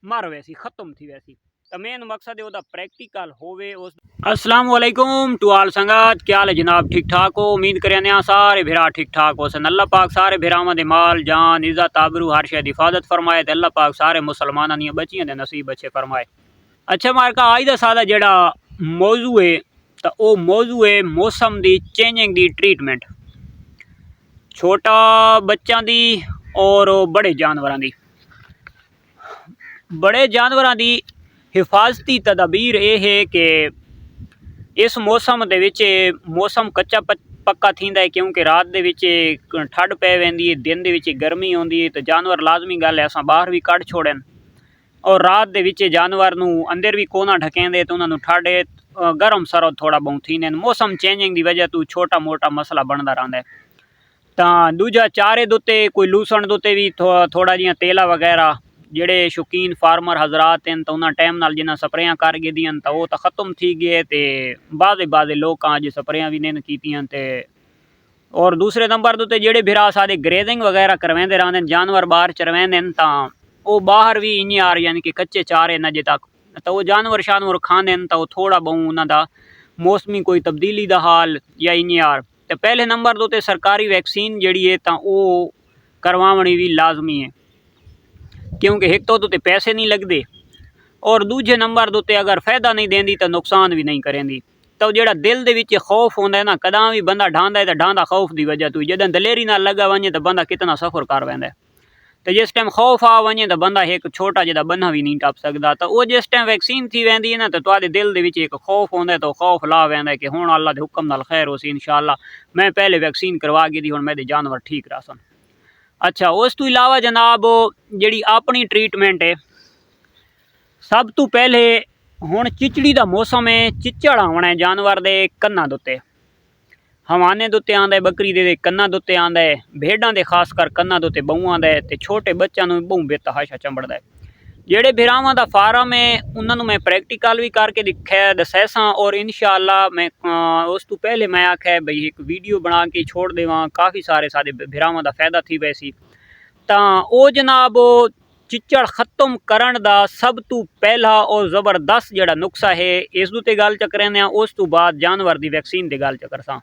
मर वैसी ख़त्म थी वैसी। तो मेन मकसद है प्रैक्टिकल होवे उस। अस्सलाम वालेकुम टू आल संगत, क्या हाल है जनाब? ठीक ठाक हो? उम्मीद करें सारे भिरा ठीक ठाक हो सन। अल्लाह पाक सारे भिरावां दे माल जान इज्जत आबरू हर शे दी हिफाजत फरमाए। अल्लाह पाक सारे मुसलमानां दी बच्चियां दे नसीब अच्छे फरमाए। अच्छा मार का अज दा सादा जेड़ा मौजू है तो वो मौजू है मौसम दी चेंजिंग दी ट्रीटमेंट, छोटा बच्चों दी और बड़े जानवरों दी। बड़े जानवरों की हिफाजती तदबीर यह है कि इस मौसम दे विच मौसम कच्चा पक्का थींदा है, क्योंकि रात दे विच ठंड पै वेंदी है, दिन दे विच गर्मी होंदी है। तो जानवर लाजमी गल है असां बाहर भी कढ छोड़न, और रात दे विच जानवर नूं अंदर भी कोना ढकेंदे तो उन्होंने ठंड गर्म सरद थोड़ा बहुत थींदे। मौसम चेंजिंग की वजह तो छोटा मोटा मसला बनता रहता है। तो दूजा चारे दुते कोई लूसण दुते भी थोड़ा जिहा तेला वगैरह जेड़े शौकीन फार्मर हजरात हैं तो उन्हें टाइम नाल जिन्हें स्प्रेयां कर गिदियां तो वो तो खत्म थी गए। तो बाज़े लोग अज स्प्रेयां भी नहीं कीतियां। ते और दूसरे नंबर तो जेड़े भिरा सारे ग्रेजिंग वगैरह करवाते रहते हैं, जानवर बाहर चरवाते हैं, तो वो बाहर भी इं यार यानी कि कच्चे चारे नजे तक तो वो जानवर शानवर खाते हैं तो थोड़ा बहुत उन्होंने मौसमी कोई तब्दीली का हाल या इं यार। तो पहले नंबर तो सरकारी वैक्सीन जी है तो वो करवानी भी लाजमी है, क्योंकि एक तो पैसे नहीं लगते, और दूजे नंबर दोते अगर फायदा नहीं देंदी तो नुकसान भी नहीं करेंदी। तो जेड़ा दिल दे विच खौफ होंदा है ना, कदा भी बंदा ढांदा है तो ढांदा खौफ की वजह तो, जदों दलेरी नाल लगा वजे तो बंदा कितना सफ़र कर वैंदा है। तो जिस टाइम खौफ आ वजे तो बंदा एक छोटा जिहा बन्ना भी नहीं टप सकता। तो वो जिस टाइम वैक्सीन थी वैंदी है ना तो तुहाडे दिल दे विच एक खौफ होंदा है, तो खौफ ला वैंदा है कि हुण अल्लाह दे हुक्म नाल खैर होसी इंशाअल्लाह, मैं पहले वैक्सीन करवा गई थी, हुण मेरे जानवर ठीक रहसन। अच्छा उस तो इलावा जनाब जी अपनी ट्रीटमेंट है, सब तो पहले हुण चिचड़ी का मौसम है, चिचड़ आना है जानवर के कन्ना दुते, हवाने दुते आंदा है, बकरी दे कन्ना दुते आंदा है, भेड़ां दे खासकर कन्ना दुते बहु आंदा है, ते छोटे बच्चों नूं बहु बेतहाशा चंबड़दा है। जेड़े भिरावां दा फार्म है उन्होंने मैं प्रैक्टिकल भी करके दिखाया दसैसा, और इंशाअल्लाह मैं उस तो पहले मैं आख्या बई एक वीडियो बना के छोड़ देवां, काफ़ी सारे साडे भिरावां दा फायदा थी वैसी। तो वो जनाब चिचड़ खत्म करन दा सब तो पहला और जबरदस्त जड़ा नुस्खा है, इस ते गल चकरें उस तो बाद जानवर की वैक्सीन की गल चकरसा।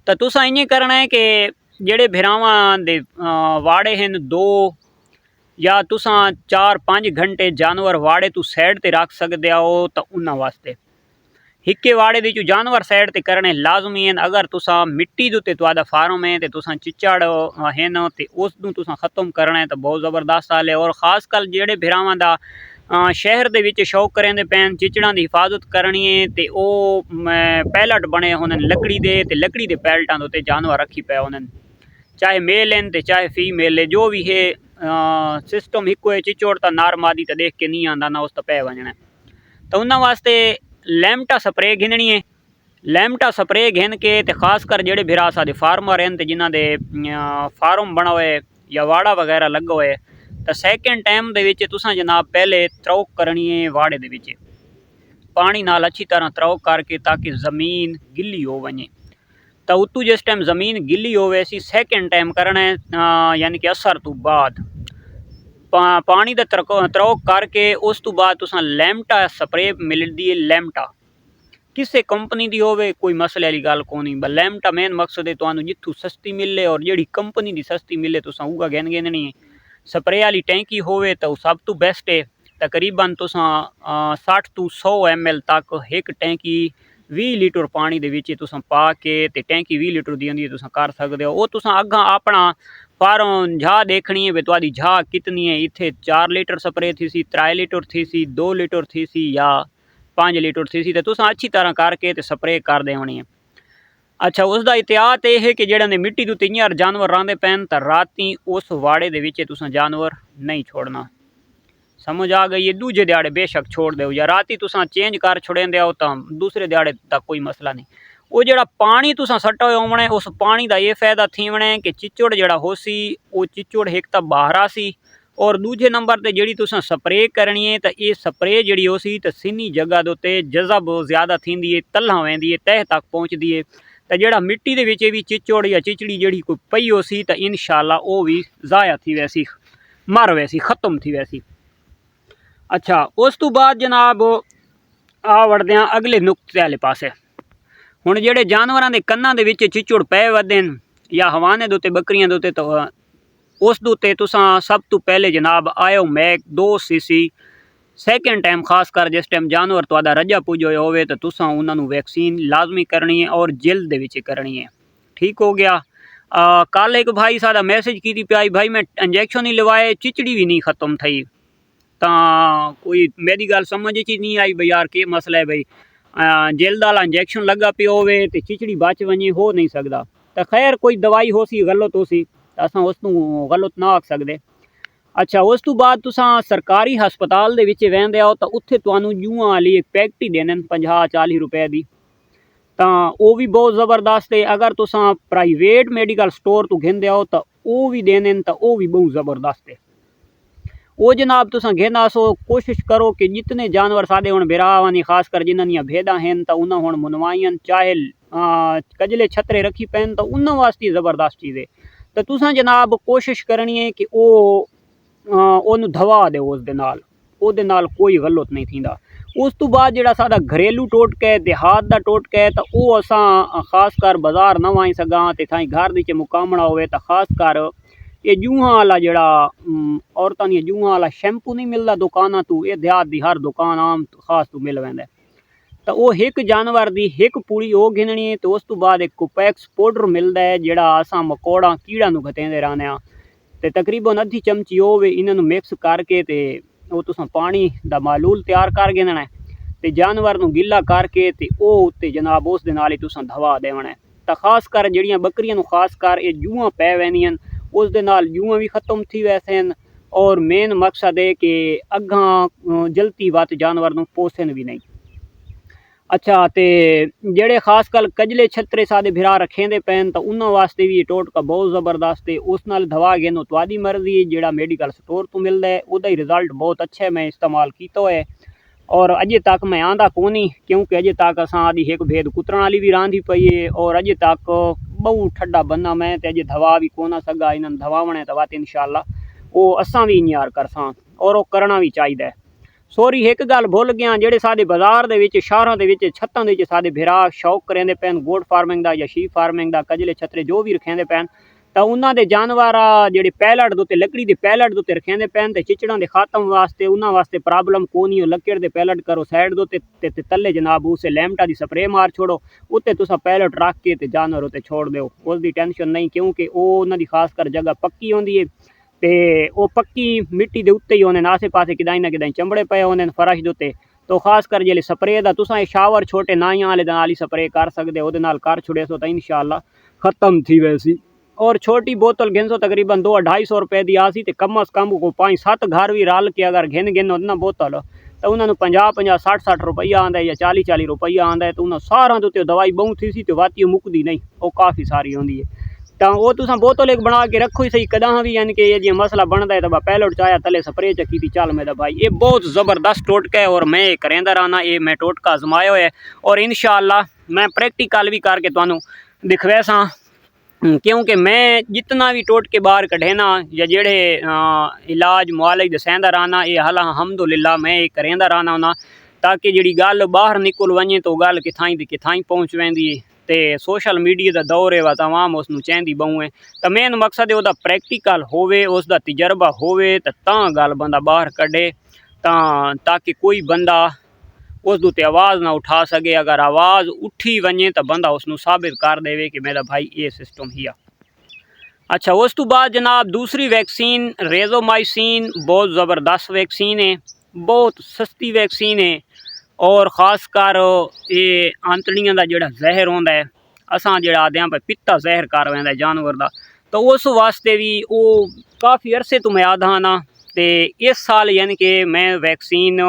तो तुसा इं करना है कि जेड़े भिरावां दे वाड़े हैं दो या तुसा 4-5 घंटे जानवर वाड़े तो साइड ते रख सकते हो, तो उन्होंने वास्ते हिक्के वाड़े दे जो जानवर साइड ते करने लाजमी हैं। अगर तुसा मिट्टी दे उत्ते तुहाडा फार्म है तो तुसा चिचड़ है न तो उस तुसा खत्म करना है, तो बहुत ज़बरदस्त हाल है। और खासकर जेड़े भिरावां दा शहर दे विच शौक करेंदे पैन चिचड़ां दी हिफाजत करनी है, तो वो पैलट बने होने लकड़ी दे, ते लकड़ी दे पैलटां दे उत्ते जानवर रखी पे होने, चाहे मेल हैं तो चाहे फीमेल है, जो भी है सिस्टम हिको है। चिचोड़ तो नार मादी तो देख के नहीं आंदा ना, उस तो पै वजना। तो उन्होंने वास्ते लैमटा स्प्रे घिननी है। लैमटा स्प्रे घिन के ते खासकर जेड़े भिरा साडे फार्मर हैं तो जिन्हां दे फार्म बना हुए या वाड़ा वगैरह लगा हुए, तो सैकेंड टाइम दे विच तुसां जनाब पहले त्रौक करनी है वाड़े दे विच पानी नाल अच्छी तरह त्रौक करके, ताकि ज़मीन गिली हो वने। तो उतू जिस टाइम ज़मीन गिली होवे सी सैकेंड टाइम करना है, यानी कि असर तो बाद पानी का त्रौक करके उस तो बाद तुसां लैमटा स्प्रे मिलदी है। लैमटा किसी कंपनी की होवे कोई मसले वाली गल को नहीं, लैमटा मेन मकसद है तुहानू जिथू सस्ती मिले, और जी कंपनी की सस्ती मिले तुसां उगा गिन गिननी है। स्प्रे वाली टैंकी होवे तो सब तो बेस्ट है। तकरीबन तुसां 60 तो 100 ml तक एक टैंकी 20 लीटर पानी दे विच तुसां पा के ते टैंकी 20 लीटर दी होंदी है, तुसां कर सकते हो। वो तुसां अग्गां अपना फार्म झाह देखनी है भी तुहाडी झाह कितनी है। इत्थे 4 लीटर स्प्रे थी सी, 3 लीटर थी सी, 2 लीटर थी सी या 5 लीटर थी सी, तो तुसां अच्छी तरह करके ते स्प्रे कर देनी है। अच्छा उसका एहतियात यह है कि जेड़े मिट्टी दे उत्ते जानवर रहांदे पैन, तो राती उस वाड़े दे विच तुसां जानवर नहीं छोड़ना। समझ आ गई है? दूजे दिहाड़े बेशक छोड़ दो, या राती तुसां चेंज कर छोड़ेंदे हो तो दूसरे दिहाड़े तक कोई मसला नहीं। वो जेड़ा पानी तुसां सट्टा हुआ होना है, उस पानी का ये फायदा थीवना है कि चिचड़ जेड़ा होसी वो चिचड़ एक तो बाहर आसी, और दूजे नंबर पर जी तुसां स्प्रे करनी है तो ये स्प्रे जी होसी तो सीनी जगह के उत्ते जज़ब ज़्यादा थी, तल्ला वेंदी है, तह तक पहुँचती है। तो जेड़ा मिट्टी दे विच भी चिचड़ या चिचड़ी जी कोई पई होसी तो इंशाअल्लाह वो भी ज़ाया थी वैसी, मर वैसी, खत्म थी वैसी। अच्छा उस तो बाद जनाब आ वड़दे हैं अगले नुकते वाले पासे। हुण जेड़े जानवरां दे कन्नां दे विच चिचुड़ पै वधे न या हवाने दे उत्ते बकरियां दे उत्ते, तो उस दे उत्ते तुसां सब तो पहले जनाब आयो मैक 2 सीसी सैकेंड टाइम खास कर जिस टाइम जानवर तुहाडा रजा पुजो होवे तो तुसां उन्हां नूं वैक्सीन लाजमी करनी है और जिल्द दे विच करनी है। ठीक हो गया। कल एक भाई साडा मैसेज की पिया भाई मैं इंजैक्शन ही लवाए चिचड़ी भी नहीं खत्म थी। तो कोई मेरी गल समझ च नहीं आई भाई यार के मसला है भाई, जिल्द वाला इंजैक्शन लगा पे होवे तो चिचड़ी बच वजे हो नहीं सकता। तो खैर कोई दवाई हो सी गलत हो सी अस उसनूं गलत ना आख सकते। अच्छा उस तो बाद तुसां सरकारी हस्पताल दे विच वेंदे आओ तो उत्थे तुहानूं जूआं वाली एक पैकेट ही देने 50-40 रुपए की, तो वो भी बहुत ज़बरदस्त है। अगर तुसां प्राइवेट मेडिकल स्टोर तो घेंदे आओ तो वो भी देने तो वो भी बहुत ज़बरदस्त है। वो जनाब तुसां घेंदा सो कोशिश करो कि जितने जानवर सादे हुण बिरावानी खास कर जिन्हां दियां भेदां हैं तो उन्हां हुण मुनवाईन चाहे कजले छतरे रखी पैन तो उन्हां वास्ते ज़बरदस्त चीज़ है। तो तुसां जनाब कोशिश करनी है कि ਉਹਨੂੰ ਦਵਾ ਦਿਓ ਉਸ ਦੇ ਨਾਲ, ਉਹਦੇ ਨਾਲ ਕੋਈ ਗਲਤ ਨਹੀਂ ਥੀਂਦਾ। ਉਸ ਤੋਂ ਬਾਅਦ ਜਿਹੜਾ ਸਾਡਾ ਘਰੇਲੂ ਟੋਟਕਾ ਹੈ ਦਿਹਾਤ ਦਾ ਟੋਟਕਾ ਹੈ ਤਾਂ ਉਹ ਅਸਾਂ ਖਾਸ ਕਰ ਬਾਜ਼ਾਰ ਨਾ ਵਾਈ ਸਕਾਂ ਤੇ ਥਾਈ ਘਰ ਦੇ ਚ ਮੁਕਾਮਣਾ ਹੋਵੇ ਤਾਂ ਖਾਸ ਕਰ ਇਹ ਜੂਹਾਂ ਵਾਲਾ ਜਿਹੜਾ ਔਰਤਾਂ ਦੀਆਂ ਜੂਹਾਂ ਵਾਲਾ ਸ਼ੈਂਪੂ ਨਹੀਂ ਮਿਲਦਾ ਦੁਕਾਨਾਂ ਤੋਂ, ਇਹ ਦਿਹਾਤ ਦੀ ਹਰ ਦੁਕਾਨ ਆਮ ਖਾਸ ਤੋਂ ਮਿਲ ਵੈਂਦਾ। ਤਾਂ ਉਹ ਇੱਕ ਜਾਨਵਰ ਦੀ ਇੱਕ ਪੂੜੀ ਉਹ ਗਿਣਨੀ ਹੈ ਤੇ ਉਸ ਤੋਂ ਬਾਅਦ ਇੱਕ ਕੋਪੈਕਸ ਪਾਊਡਰ ਮਿਲਦਾ ਹੈ ਜਿਹੜਾ ਅਸਾਂ ਮਕੌੜਾਂ ਕੀੜਾਂ ਨੂੰ ਘਤੇਂਦੇ ਰਹਿੰਦੇ ਹਾਂ। तो तकरीबन अद्धी चमची होवे इन्हों मिक्स करके तो वो तुसां पानी दा मालूल तैयार कर देना है तो जानवर नूं गिला करके तो वो उत्ते जनाब उस दे नाल ही तुसां दवा देना है। तो खास कर जड़ियां बकरियां नूं खास कर ये जूआं पै वैंदियां उस दे नाल जूआं भी खत्म थी वैसे और मेन मकसद है कि अग्गां जल्दी वत जानवर नूं पोसन भी नहीं। अच्छा तो जेड़े खास कर कजले छतरे सादे भिरा रखेंदे पैन तो उन्होंने वास्ते भी टोटका बहुत ज़बरदस्त है। उस नाल दवा घेनो तुहाडी मर्जी है, जेड़ा मेडिकल स्टोर तो मिलता है उदा ही रिजल्ट बहुत अच्छा है, मैं इस्तेमाल किया है और अजे तक मैं आंदा कोनी क्योंकि अजे तक असां आदि एक भेद कुतरण वाली भी रांधी पई है और अजे तक बहुत ठंडा बन्ना मैं ते अजे दवा भी कोना सगा इन्हां दवावणे तो बात इंशाअल्लाह वो असां भी इंतजार करसां और वो करना भी चाहिए। सॉरी एक गल भुल गया, जेड़े साडे बाजार दे विच शहरां दे विच छत्तां दे विच साडे भिरा शौक करेंदे पैन गोट फार्मिंग दा या शीप फार्मिंग दा कजले छतरे जो भी रखेंदे पैन तो उन्हां दे जानवर जेड़े पैलट दे उत्ते लकड़ी दे पैलट दे उत्ते रखेंदे पैन ते चिचड़ां दे खात्म वास्ते उन्हां वास्ते प्रॉब्लम कोनी हो। लकड़ दे पैलट करो साइड दे उत्ते ते तले जनाब उसे लैमटा दी स्प्रे मार छोड़ो उत्ते तुसां पैलट रख के ते जानवर उत्ते छोड़ दो, उसकी टेंशन नहीं क्योंकि वो उन्हां दी खास कर जगह पक्की होंदी है ते वो पक्की मिट्टी दे उत्ते ही होने आसे पासे किदाई ना किदाई चंबड़े पे होने फरश दे उत्ते। तो खास कर जेले स्प्रे दा तुसां शावर छोटे नाइयां वाले नाल ही स्प्रे कर सकदे हो, ओदे नाल कर छुड़े सो तो इंशाअल्लाह खत्म थी वैसी। और छोटी बोतल घेंसो तकरीबन 200-250 रुपए दी आसी ते कम अज कम को 5-7 घर भी रल के अगर घेन ना बोतल तो उन्होंने 50-50 60-60 रुपया आंदा है या 40-40 रुपया आंदा है तो उन्होंने सारा दे उत्ते दवाई बहुत थी सी तो वाती मुकदी नहीं, वो काफ़ी सारी होंदी है। तो वो तुसां बोतल एक बना के रखो ही सही कदा भी यानी कि ये जो मसला बनता है तो पैलट चाया तले स्प्रे चकी थी चल मेरा भाई ये बहुत ज़बरदस्त टोटका है और मैं करेंदा रहना ये मैं टोटका आजमाया है और इंशाअल्लाह मैं प्रैक्टिकल भी करके तुहानू दिखवैसा क्योंकि मैं जितना भी टोटके बाहर कढ़े ना या जेड़े इलाज मुआलज दसैंदा रहना ये हला अलहमदुलिल्लाह मैं ये करेंदा रहना होना ताकि जी गल बाहर निकल वजे तो गल किथाई दी किथाई पहुँच वेंदी ते सोशल मीडिया का दौर है व तमाम उसनू चाहती बहु है तो मेन मकसद है वह प्रैक्टिकल होवे उसका तजर्बा होवे तो गल बंदा बाहर कढ़े ताकि कोई बंदा उस उत्ते आवाज़ ना उठा सके। अगर आवाज़ उठी वजे तो बंदा उसनू साबित कर देवे कि मेरा भाई ये सिस्टम ही आ। अच्छा उस तो बाद जनाब दूसरी वैक्सीन रेजोमाइसिन बहुत ज़बरदस्त वैक्सीन है, बहुत सस्ती वैक्सीन है और ख़ास कर ये आंतड़ियां का जोड़ा जहर होंदा है असां जोड़ा आद्या पर पित्ता जहर कर वैंदा है जानवर का तो उस वास्ते भी वो काफ़ी अरसे तो मैं आदा ना तो इस साल यानी कि मैं वैक्सीन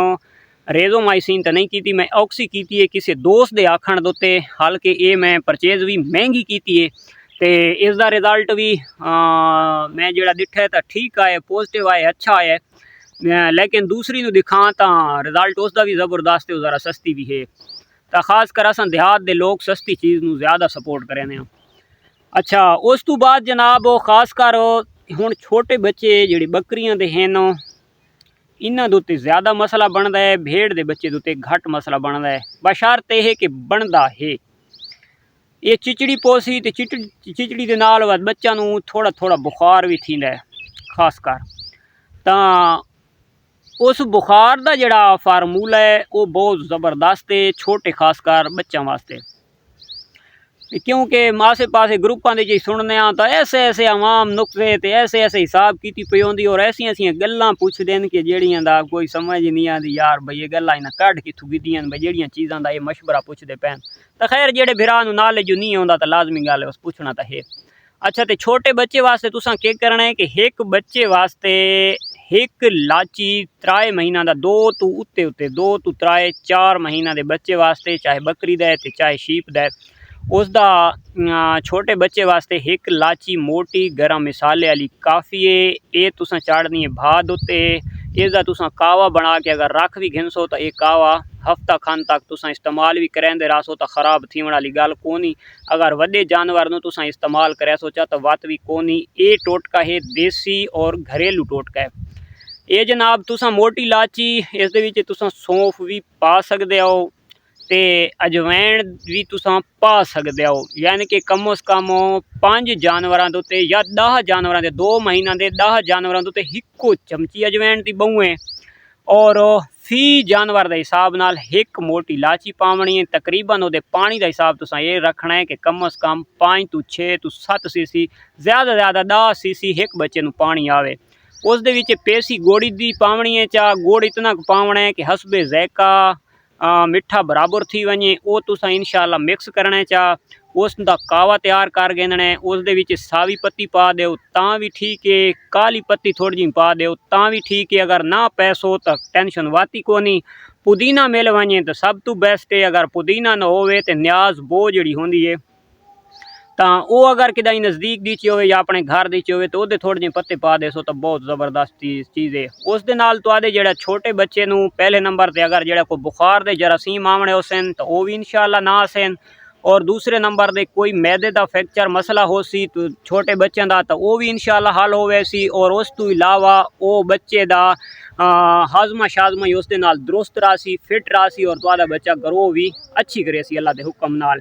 रेजोमाइसिन तो नहीं की, मैं ऑक्सी की है किसी दोस्त के आखण दे उत्ते, हालांकि ये मैं परचेज भी महंगी की है तो इसका रिजल्ट भी मैं जोड़ा दिखा है तो ठीक आए पॉजिटिव आए अच्छा आया लेकिन दूसरी नू दिखा तो रिजल्ट उसका भी ज़बरदस्त है ज़रा सस्ती भी है तो खास कर अस देहात के लोग सस्ती चीज़ नू ज़्यादा सपोर्ट करें। अच्छा उस तो बाद जनाब खास कर हुण छोटे बच्चे जिहड़ी बकरियां दे हैं इन्हां दे उत्ते ज़्यादा मसला बनता है, भेड़ के बच्चे के उत्ते घट मसला बनता है। बशर्ते है कि बनता है। ये चिचड़ी पोसी तो चिचड़ी के नाल बच्चा नूं थोड़ा थोड़ा बुखार भी थींदा है खास कर। तां उस बुखार का जिहड़ा फार्मूला है वो बहुत ज़बरदस्त है छोटे खासकर बच्चों वास्ते, क्योंकि आसे पासे ग्रुपां दे सुनने तो ऐसे ऐसे आवाम नुक्से ते ऐसे ऐसे हिसाब की पई होंदी और ऐसियां ऐसियां गल्लां पुछदे न कि जेड़ियां दा कोई समझ नहीं आती यार भाई ये गल्लां इन्हां कढ़ कित्थों कीतियां भाई जेड़ियां चीज़ां दा ये मशवरा पुछदे पैन। तो खैर जेड़े भरा नूं नॉलेज नहीं आउंदा तो लाजमी गल है उस पुछना तो है। अच्छा, तो छोटे बच्चे वास्ते तुसां केह् करना है कि एक बच्चे वास्ते एक लाची 3 महीना का 2 तो उत्ते उत्ते 2 तो 3 4 महीना के बच्चे वास्ते, चाहे बकरी दा है चाहे शीप दा है, उसका छोटे बच्चे वास्ते एक लाची मोटी गर्म मिसाले वाली काफ़ी है। ये तुसां चाड़नी है भात उत्ते। इसका तुसां कावा बना के अगर रख भी घिनसो तो ये कावा हफ्ता खन तक तुसां इस्तेमाल भी करेंदे रहो तो खराब थीवण वाली गल कोनी। अगर वड्डे जानवर नूं तुसां इस्तेमाल करे सोचा तो वत भी कोनी। ये टोटका है देसी और घरेलू टोटका है। ये जनाब तुसां मोटी लाची इस दे विच तुसां सौंफ भी पा सकदे हो ते अजवैन भी तुसां पा सकदे हो। यानी कि कमो से कम 5 जानवरां दे उत्ते या 10 जानवरां दे 2 महीना दे 10 जानवरां दे उत्ते हिक्को चमची अजवैन दी बहुए और फी जानवर के हिसाब नाल एक मोटी लाची पावनी है। तकरीबन वो पानी का हिसाब तुसां ये रखना है कि कम से कम 5 तो 6 तो 7 सीसी, ज़्यादा ज़्यादा 10 सीसी एक बच्चे नूं पानी आवे। उस दे विच पेसी गोड़ी दी पावनी है, चा गुड़ इतना पावना है कि हसबे ज़ायका मिठा बराबर थी वने। वो तुसां इंशाअल्लाह मिक्स करना है। चा उसका कावा तैयार कर गेंदना है। उस दे विच सावी पत्ती पा दो तां भी ठीक है, काली पत्ती थोड़ी जी पा दो तां भी ठीक है। अगर ना पैसो तो टेंशन वाती कोनी। पुदीना मिल वने तो सब तो बेस्ट है। अगर पुदीना ना होवे तो न्याज बो जिहड़ी होंदी है तो वो अगर किदाई नज़दीक दी च होवे या अपने घर दी च होवे तो वो थोड़े जे पत्ते पा देसो तो बहुत ज़बरदस्त चीज़ है। उस दे नाल तुहाडे जेड़ा छोटे बच्चे नूं पहले नंबर ते अगर जेड़ा कोई बुखार दे जरासीम आवणे होसन तो वो भी इंशाअल्लाह ना आसन, और दूसरे नंबर दे कोई मैदे का फ्रैक्चर मसला हो सी तो छोटे बच्चों का तो वो भी इंशाअल्लाह हल होवे सी। और उस तो इलावा वो बच्चे का हाजमा शाजमा ही उस दे नाल दुरुस्त रहा सी, फिट रहा सी और तुहाडा बच्चा ग्रो भी अच्छी करे सी अल्लाह दे हुक्म नाल।